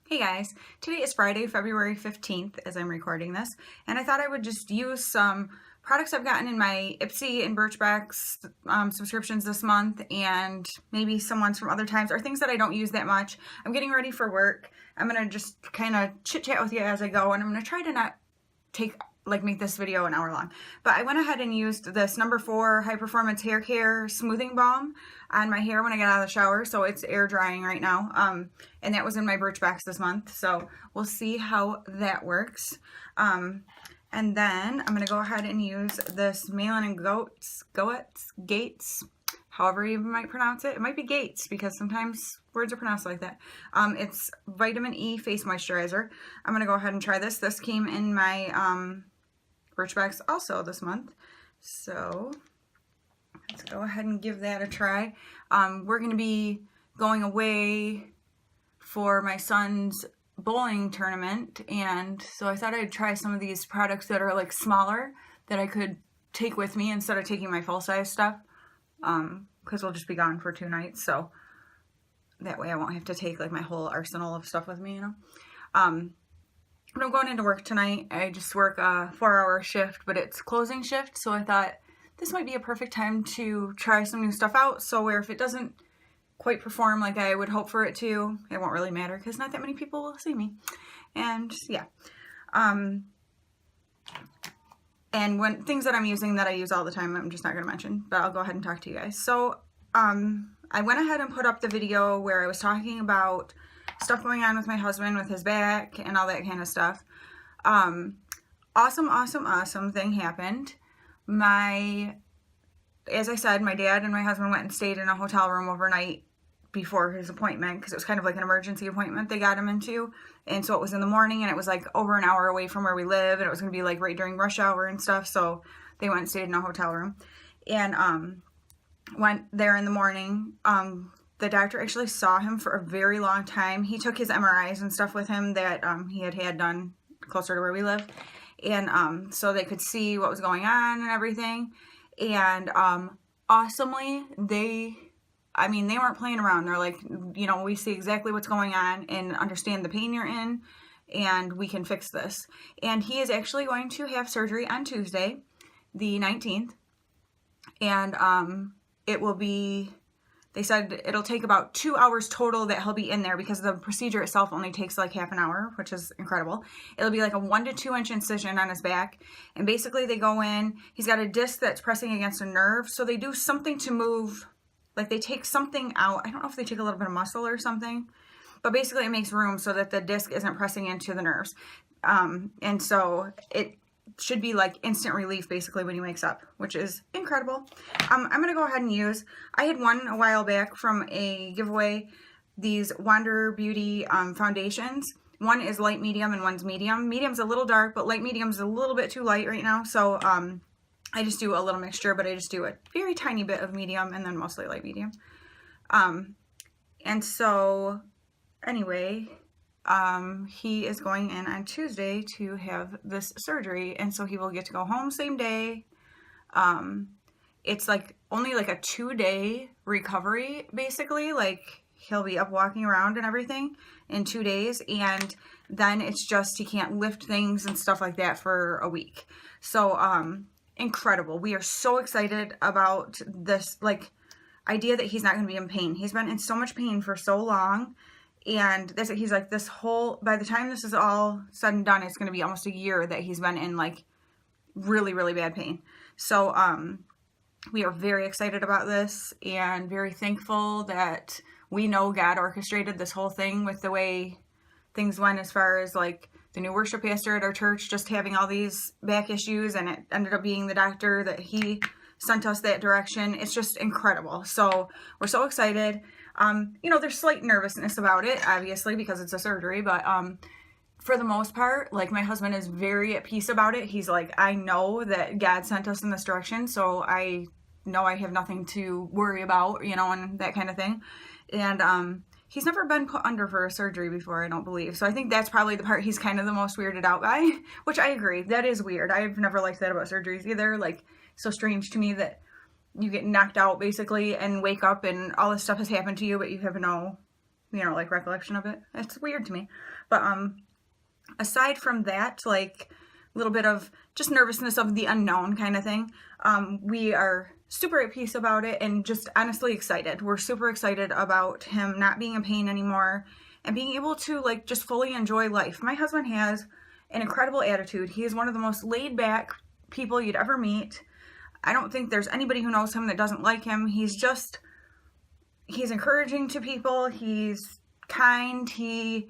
Hey guys, today is Friday, February 15th as I'm recording this, and I thought I would just use some products I've gotten in my Ipsy and Birchbox subscriptions this month, and maybe some ones from other times, or things that I don't use that much. I'm getting ready for work. I'm going to just kind of chit-chat with you as I go, and I'm going to try to not make this video an hour long. But I went ahead and used this number 4 High Performance Hair Care Smoothing Balm on my hair when I got out of the shower, so it's air drying right now. And that was in my Birchbox this month, so we'll see how that works. And then I'm going to go ahead and use this Malin and Gates, however you might pronounce it. It might be Gates because sometimes words are pronounced like that. It's Vitamin E Face Moisturizer. I'm going to go ahead and try this. This came in my Birchbox also this month, so let's go ahead and give that a try. We're going to be going away for my son's bowling tournament, and so I thought I'd try some of these products that are like smaller that I could take with me instead of taking my full-size stuff, because we'll just be gone for 2 nights, so that way I won't have to take like my whole arsenal of stuff with me, you know. But I'm going into work tonight. I just work a 4-hour shift, but it's closing shift, so I thought this might be a perfect time to try some new stuff out, so where if it doesn't quite perform like I would hope for it to, it won't really matter because not that many people will see me. And yeah. And when things that I'm using that I use all the time, I'm just not going to mention, but I'll go ahead and talk to you guys. So I went ahead and put up the video where I was talking about stuff going on with my husband with his back and all that kind of stuff. Awesome thing happened. As I said, my dad and my husband went and stayed in a hotel room overnight before his appointment because it was kind of like an emergency appointment they got him into. And so it was in the morning, and it was like over an hour away from where we live, and it was going to be like right during rush hour and stuff. So they went and stayed in a hotel room and went there in the morning. The doctor actually saw him for a very long time. He took his MRIs and stuff with him that he had done closer to where we live. And so they could see what was going on and everything. And awesomely, they weren't playing around. They're like, you know, we see exactly what's going on and understand the pain you're in, and we can fix this. And he is actually going to have surgery on Tuesday, the 19th. And it will be, they said it'll take about 2 hours total that he'll be in there because the procedure itself only takes like half an hour, which is incredible. It'll be like a 1 to 2 inch incision on his back. And basically they go in, he's got a disc that's pressing against a nerve. So they do something to move, like they take something out. I don't know if they take a little bit of muscle or something, but basically it makes room so that the disc isn't pressing into the nerves. And so it should be like instant relief basically when he wakes up, which is incredible. I'm going to go ahead and use, I had won a while back from a giveaway, these Wander Beauty foundations. One is light medium and one's medium. Medium's a little dark, but light medium's a little bit too light right now. So I just do a little mixture, but I just do a very tiny bit of medium and then mostly light medium. And so anyway, he is going in on Tuesday to have this surgery, and so he will get to go home same day. It's like only like a 2-day recovery, basically. Like he'll be up walking around and everything in 2 days, and then it's just he can't lift things and stuff like that for a week. So incredible. We are so excited about this like idea that he's not going to be in pain. He's been in so much pain for so long. And he's like, by the time this is all said and done, it's going to be almost a year that he's been in like really, really bad pain. So we are very excited about this and very thankful that we know God orchestrated this whole thing with the way things went as far as like the new worship pastor at our church just having all these back issues, and it ended up being the doctor that he sent us that direction. It's just incredible. So we're so excited. You know, there's slight nervousness about it, obviously, because it's a surgery, but for the most part, like my husband is very at peace about it. He's like, I know that God sent us in this direction, so I know I have nothing to worry about, you know, and that kind of thing. And he's never been put under for a surgery before, I don't believe. So I think that's probably the part he's kind of the most weirded out by, which I agree. That is weird. I've never liked that about surgeries either. Like, so strange to me that you get knocked out basically and wake up and all this stuff has happened to you, but you have no you know, like recollection of it. It's weird to me. But aside from that, like a little bit of just nervousness of the unknown kind of thing, we are super at peace about it and just honestly excited. We're super excited about him not being in pain anymore and being able to like just fully enjoy life. My husband has an incredible attitude. He is one of the most laid back people you'd ever meet. I don't think there's anybody who knows him that doesn't like him. He's encouraging to people. He's kind. He's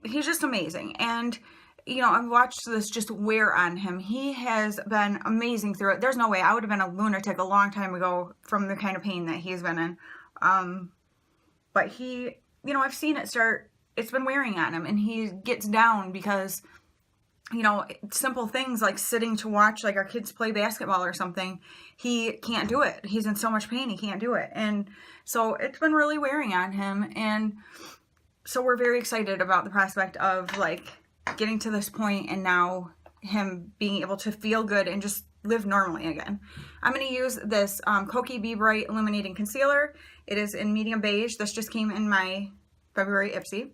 just amazing. And, you know, I've watched this just wear on him. He has been amazing through it. There's no way I would have been a lunatic a long time ago from the kind of pain that he's been in. But he, you know, I've seen it start, it's been wearing on him, and he gets down because, you know, simple things like sitting to watch like our kids play basketball or something, he can't do it. He's in so much pain, he can't do it. And so it's been really wearing on him. And so we're very excited about the prospect of like getting to this point and now him being able to feel good and just live normally again. I'm going to use this Kokie Be Bright Illuminating Concealer. It is in medium beige. This just came in my February Ipsy.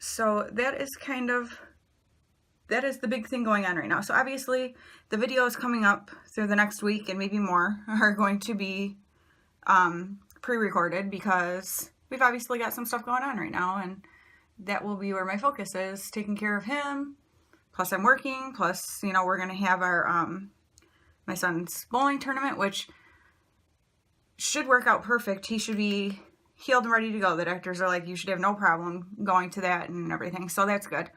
So that is the big thing going on right now. So obviously the videos coming up through the next week and maybe more are going to be pre-recorded because we've obviously got some stuff going on right now, and that will be where my focus is, taking care of him. Plus I'm working, plus, you know, we're going to have our my son's bowling tournament, which should work out perfect. He should be healed and ready to go. The doctors are like, you should have no problem going to that and everything. So that's good.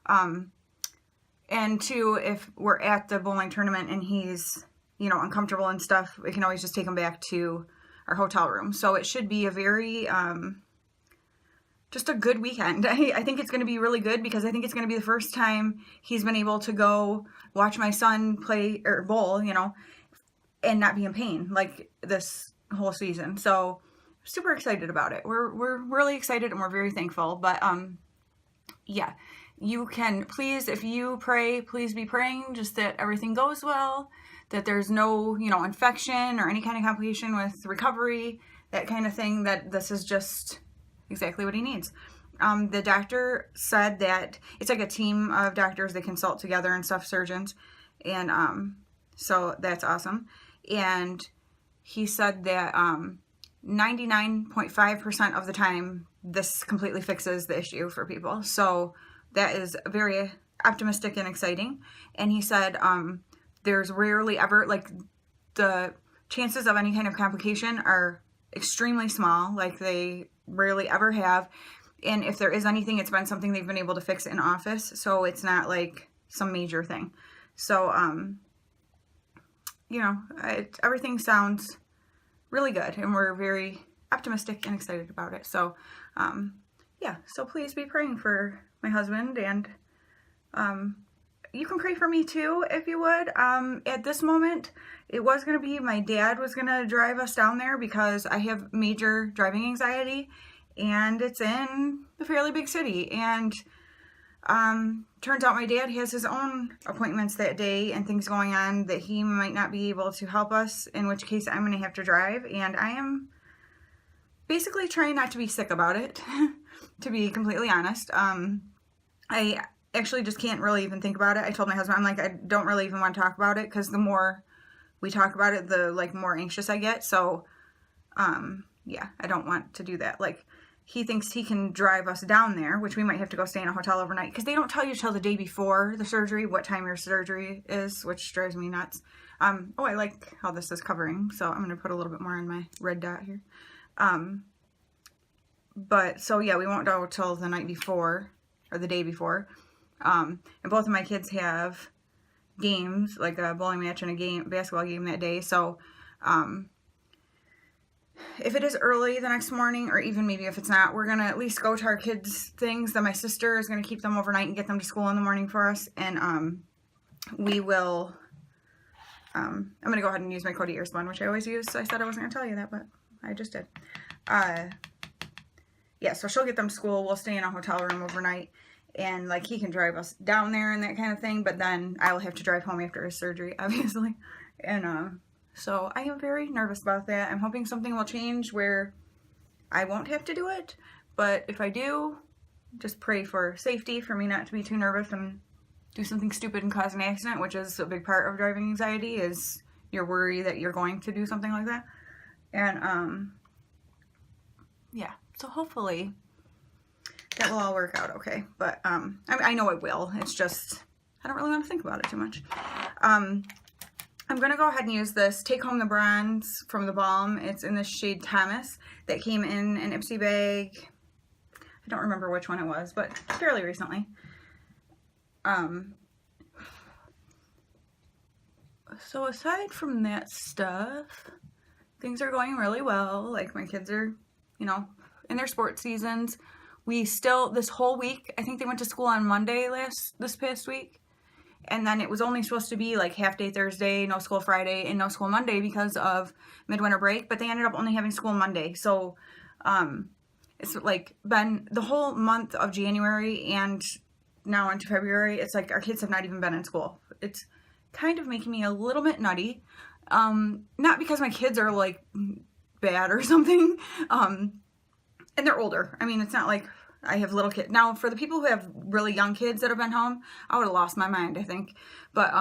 And two, if we're at the bowling tournament and he's, you know, uncomfortable and stuff, we can always just take him back to our hotel room. So it should be a very, just a good weekend. I think it's going to be really good because I think it's going to be the first time he's been able to go watch my son play or bowl, you know, and not be in pain like this whole season. So super excited about it. We're really excited and we're very thankful. But yeah, you can please, if you pray, please be praying just that everything goes well, that there's no, you know, infection or any kind of complication with recovery, that kind of thing, that this is just exactly what he needs. The doctor said that it's like a team of doctors, they consult together and stuff, surgeons, and so that's awesome. And he said that 99.5% of the time this completely fixes the issue for people. So that is very optimistic and exciting. And he said there's rarely ever, like, the chances of any kind of complication are extremely small, like they rarely ever have. And if there is anything, it's been something they've been able to fix in office, so it's not like some major thing. So you know, everything sounds really good, and we're very optimistic and excited about it. So yeah, so please be praying for my husband, and you can pray for me too if you would. At this moment, it was going to be my dad was going to drive us down there because I have major driving anxiety, and it's in a fairly big city. And turns out my dad has his own appointments that day and things going on that he might not be able to help us, in which case I'm going to have to drive. And I am basically trying not to be sick about it, to be completely honest. I actually just can't really even think about it. I told my husband, I'm like, I don't really even want to talk about it, because the more we talk about it, the like more anxious I get. So yeah, I don't want to do that. Like, he thinks he can drive us down there, which we might have to go stay in a hotel overnight, because they don't tell you till the day before the surgery what time your surgery is, which drives me nuts. Oh, I like how this is covering, so I'm going to put a little bit more on my red dot here. But so yeah, we won't go till the night before, or the day before. And both of my kids have games, like a bowling match and a basketball game that day. So if it is early the next morning, or even maybe if it's not, we're going to at least go to our kids' things. Then my sister is going to keep them overnight and get them to school in the morning for us. And we will, I'm going to go ahead and use my Cody earspun, which I always use. So I said I wasn't going to tell you that, but I just did. Yeah, so she'll get them to school. We'll stay in a hotel room overnight. And, like, he can drive us down there and that kind of thing. But then I will have to drive home after his surgery, obviously. And So I am very nervous about that. I'm hoping something will change where I won't have to do it, but if I do, just pray for safety, for me not to be too nervous and do something stupid and cause an accident, which is a big part of driving anxiety, is your worry that you're going to do something like that. And yeah, so hopefully that will all work out okay. But I know it will. It's just I don't really want to think about it too much. I'm gonna go ahead and use this Take Home the Bronze from the Balm. It's in the shade Thomas that came in an Ipsy bag. I don't remember which one it was, but fairly recently. So aside from that stuff, things are going really well. Like my kids are, you know, in their sports seasons. We still, this whole week, I think they went to school on Monday this past week. And then it was only supposed to be like half day Thursday, no school Friday, and no school Monday because of midwinter break. But they ended up only having school Monday. So it's like been the whole month of January and now into February. It's like our kids have not even been in school. It's kind of making me a little bit nutty. Not because my kids are like bad or something. And they're older. I mean, it's not like I have little kids. Now, for the people who have really young kids that have been home, I would have lost my mind, I think. But,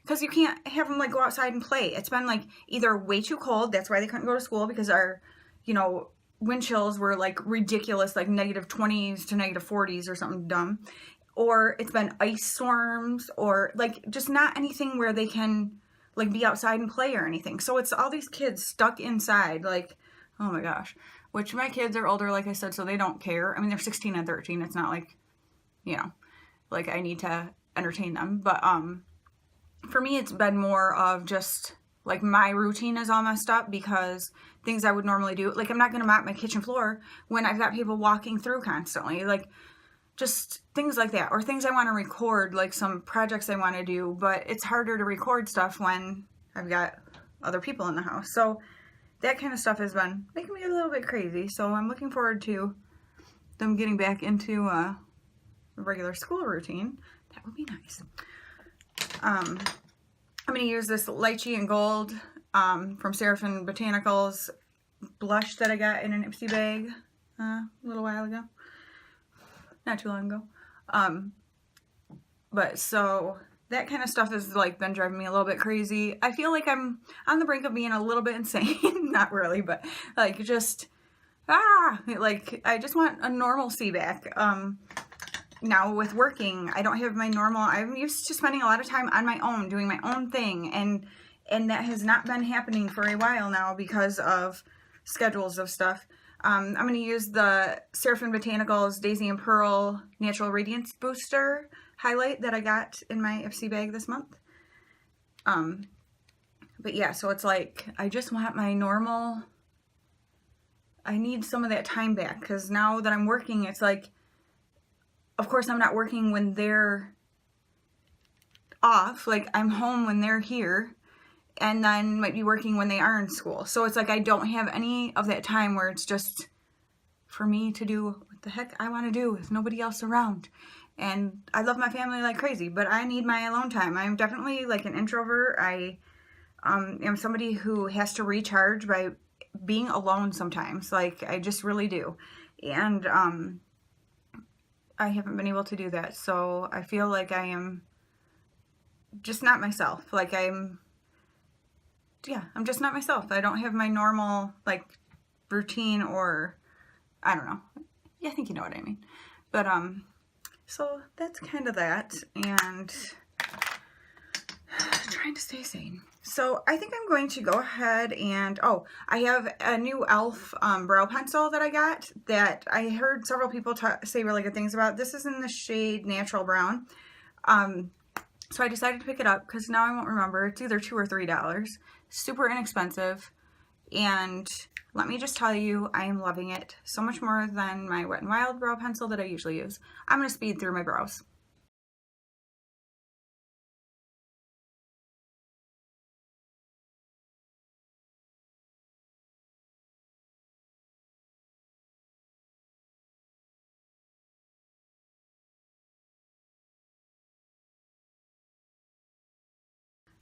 because you can't have them like go outside and play. It's been like either way too cold. That's why they couldn't go to school, because our, you know, wind chills were like ridiculous, like -20s to -40s or something dumb. Or it's been ice storms, or like just not anything where they can like be outside and play or anything. So it's all these kids stuck inside, like, oh my gosh. Which my kids are older, like I said, so they don't care. I mean, they're 16 and 13. It's not like, you know, like I need to entertain them. But for me, it's been more of just like my routine is all messed up because things I would normally do, like I'm not going to mop my kitchen floor when I've got people walking through constantly. Like just things like that, or things I want to record, like some projects I want to do, but it's harder to record stuff when I've got other people in the house. So that kind of stuff has been making me a little bit crazy. So I'm looking forward to them getting back into a regular school routine. That would be nice. I'm going to use this Lychee and Gold from Seraphim Botanicals blush that I got in an Ipsy bag a little while ago. Not too long ago. But so that kind of stuff has like been driving me a little bit crazy. I feel like I'm on the brink of being a little bit insane. Not really, but like just, like I just want a normalcy back. Now with working, I don't have my normal, I'm used to spending a lot of time on my own, doing my own thing. And that has not been happening for a while now because of schedules of stuff. I'm going to use the Seraphim Botanicals Daisy and Pearl Natural Radiance Booster highlight that I got in my Ipsy bag this month. But yeah, so it's like, I just want my normal, I need some of that time back, because now that I'm working, it's like, of course I'm not working when they're off, like I'm home when they're here, and then might be working when they are in school. So it's like I don't have any of that time where it's just for me to do what the heck I want to do with nobody else around. And I love my family like crazy, but I need my alone time. I'm definitely like an introvert. I am somebody who has to recharge by being alone sometimes. Like I just really do. And I haven't been able to do that. So I feel like I am just not myself. Like I'm just not myself. I don't have my normal like routine, or I don't know. Yeah, I think you know what I mean. But so that's kind of that, and trying to stay sane. So I think I'm going to go ahead and, I have a new e.l.f. Brow pencil that I got that I heard several people say really good things about. This is in the shade Natural Brown. So I decided to pick it up because now I won't remember. It's either $2 or $3. Super inexpensive. And let me just tell you, I am loving it so much more than my Wet n Wild brow pencil that I usually use. I'm going to speed through my brows.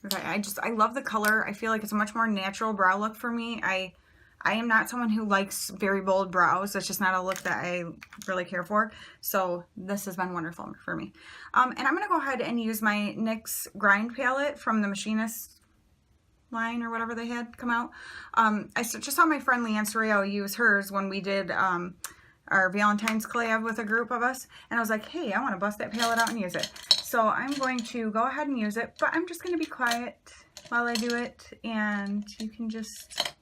Okay, I love the color. I feel like it's a much more natural brow look for me. I am not someone who likes very bold brows. That's just not a look that I really care for. So this has been wonderful for me. And I'm going to go ahead and use my NYX Grind palette from the Machinist line or whatever they had come out. I just saw my friend Leanne Sorrell use hers when we did our Valentine's collab with a group of us. And I was like, hey, I want to bust that palette out and use it. So I'm going to go ahead and use it, but I'm just going to be quiet while I do it. And you can just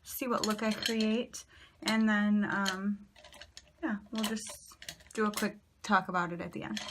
see what look I create. And then, yeah, we'll just do a quick talk about it at the end.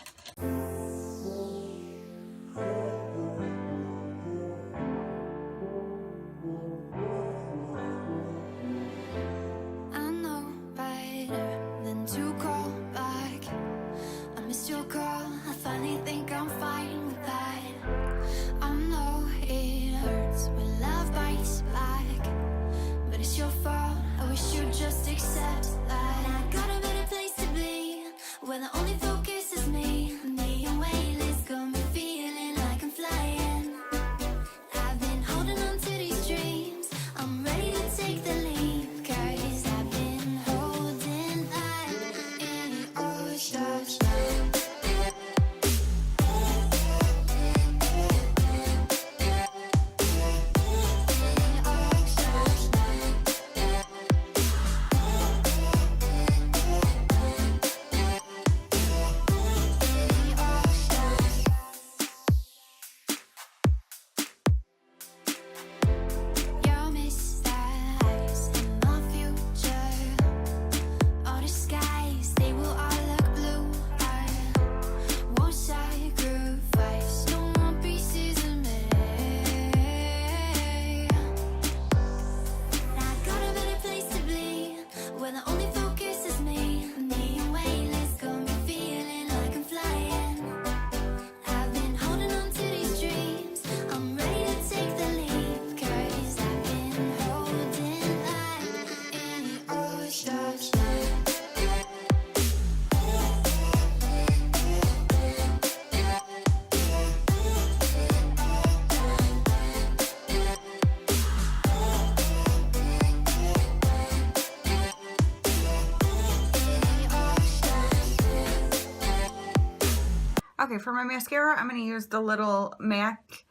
Okay, for my mascara, I'm going to use the little MAC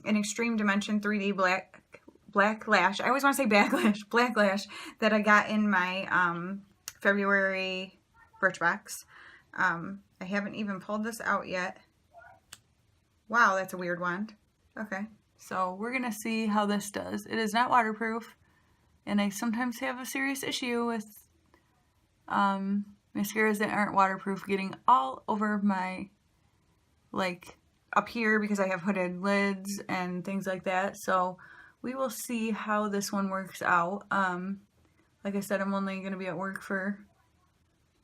in Extreme Dimension 3D Black Lash. I always want to say Backlash, Black Lash, that I got in my February Birchbox. I haven't even pulled this out yet. Wow, that's a weird wand. Okay, so we're going to see how this does. It is not waterproof, and I sometimes have a serious issue with mascaras that aren't waterproof getting all over my, like, up here because I have hooded lids and things like that. So we will see how this one works out. Like I said, I'm only going to be at work for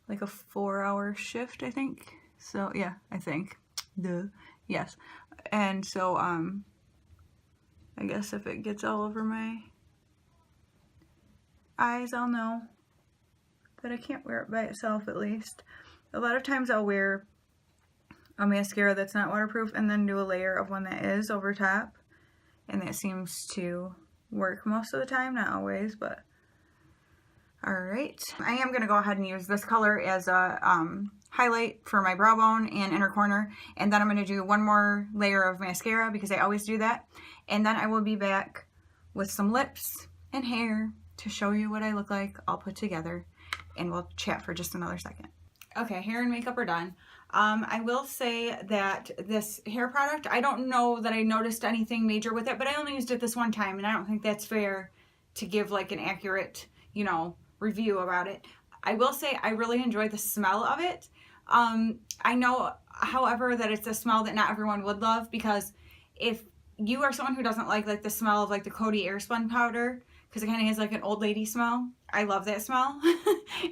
like a 4-hour shift, I think. So yeah, I think. Duh. Yes. And so I guess if it gets all over my eyes, I'll know that I can't wear it by itself, at least. A lot of times I'll wear a mascara that's not waterproof and then do a layer of one that is over top, and that seems to work most of the time, not always, but alright. I am going to go ahead and use this color as a highlight for my brow bone and inner corner, and then I'm going to do one more layer of mascara because I always do that, and then I will be back with some lips and hair to show you what I look like all put together, and we'll chat for just another second. Okay, hair and makeup are done. I will say that this hair product, I don't know that I noticed anything major with it, but I only used it this one time, and I don't think that's fair to give like an accurate, you know, review about it. I will say I really enjoy the smell of it. I know, however, that it's a smell that not everyone would love, because if you are someone who doesn't like the smell of like the Coty Airspun powder, because it kind of has like an old lady smell, I love that smell.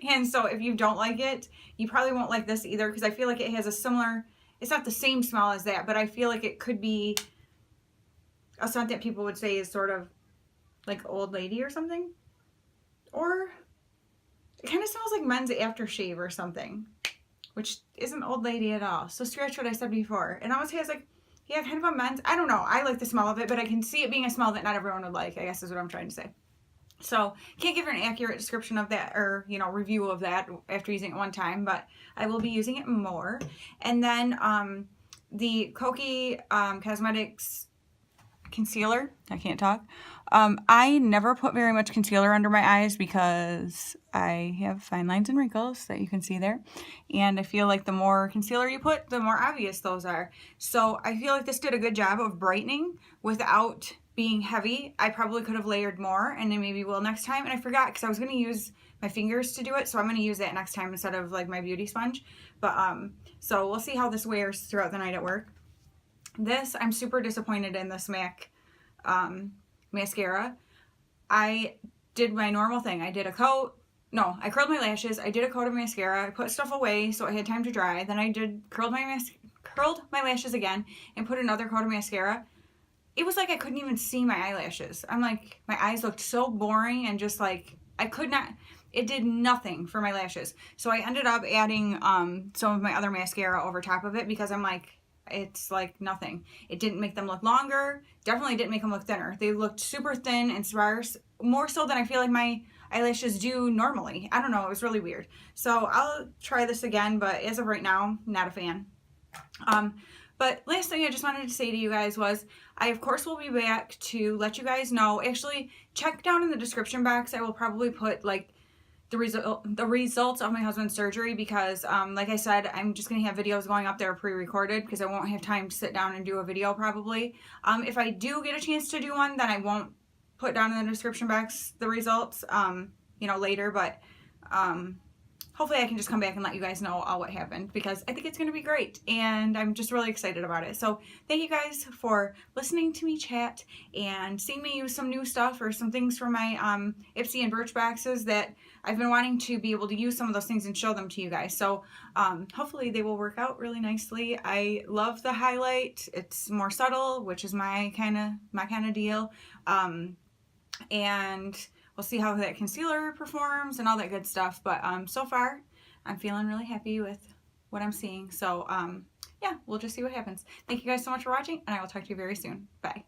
And so if you don't like it, you probably won't like this either, because I feel like it has a similar, it's not the same smell as that, but I feel like it could be a scent that people would say is sort of like old lady or something. Or it kind of smells like men's aftershave or something, which isn't old lady at all. So scratch what I said before. It almost has like, yeah, kind of a men's. I don't know. I like the smell of it, but I can see it being a smell that not everyone would like, I guess is what I'm trying to say. So can't give an accurate description of that or, you know, review of that after using it one time, but I will be using it more. And then the Koki Cosmetics concealer. I can't talk. I never put very much concealer under my eyes because I have fine lines and wrinkles that you can see there. And I feel like the more concealer you put, the more obvious those are. So I feel like this did a good job of brightening without being heavy. I probably could have layered more, and then maybe will next time. And I forgot because I was going to use my fingers to do it, so I'm going to use that next time instead of like my beauty sponge. But so we'll see how this wears throughout the night at work. This, I'm super disappointed in this MAC mascara. I did my normal thing. I did a coat. No, I curled my lashes. I did a coat of mascara. I put stuff away so I had time to dry. Then I curled my lashes again and put another coat of mascara. It was like I couldn't even see my eyelashes. I'm like, my eyes looked so boring and just like, I could not, it did nothing for my lashes. So I ended up adding some of my other mascara over top of it because I'm like, it's like nothing. It didn't make them look longer. Definitely didn't make them look thinner. They looked super thin and sparse, more so than I feel like my eyelashes do normally. I don't know. It was really weird. So I'll try this again, but as of right now, not a fan. But last thing I just wanted to say to you guys was, I of course will be back to let you guys know. Actually, check down in the description box. I will probably put like the results of my husband's surgery because like I said, I'm just gonna have videos going up there pre-recorded because I won't have time to sit down and do a video probably. If I do get a chance to do one, then I won't put down in the description box the results you know, later, but hopefully I can just come back and let you guys know all what happened because I think it's going to be great and I'm just really excited about it. So thank you guys for listening to me chat and seeing me use some new stuff or some things from my Ipsy and Birchboxes that I've been wanting to be able to use some of those things and show them to you guys. So hopefully they will work out really nicely. I love the highlight. It's more subtle, which is my kind of deal. And we'll see how that concealer performs and all that good stuff. But so far, I'm feeling really happy with what I'm seeing. So yeah, we'll just see what happens. Thank you guys so much for watching, and I will talk to you very soon. Bye.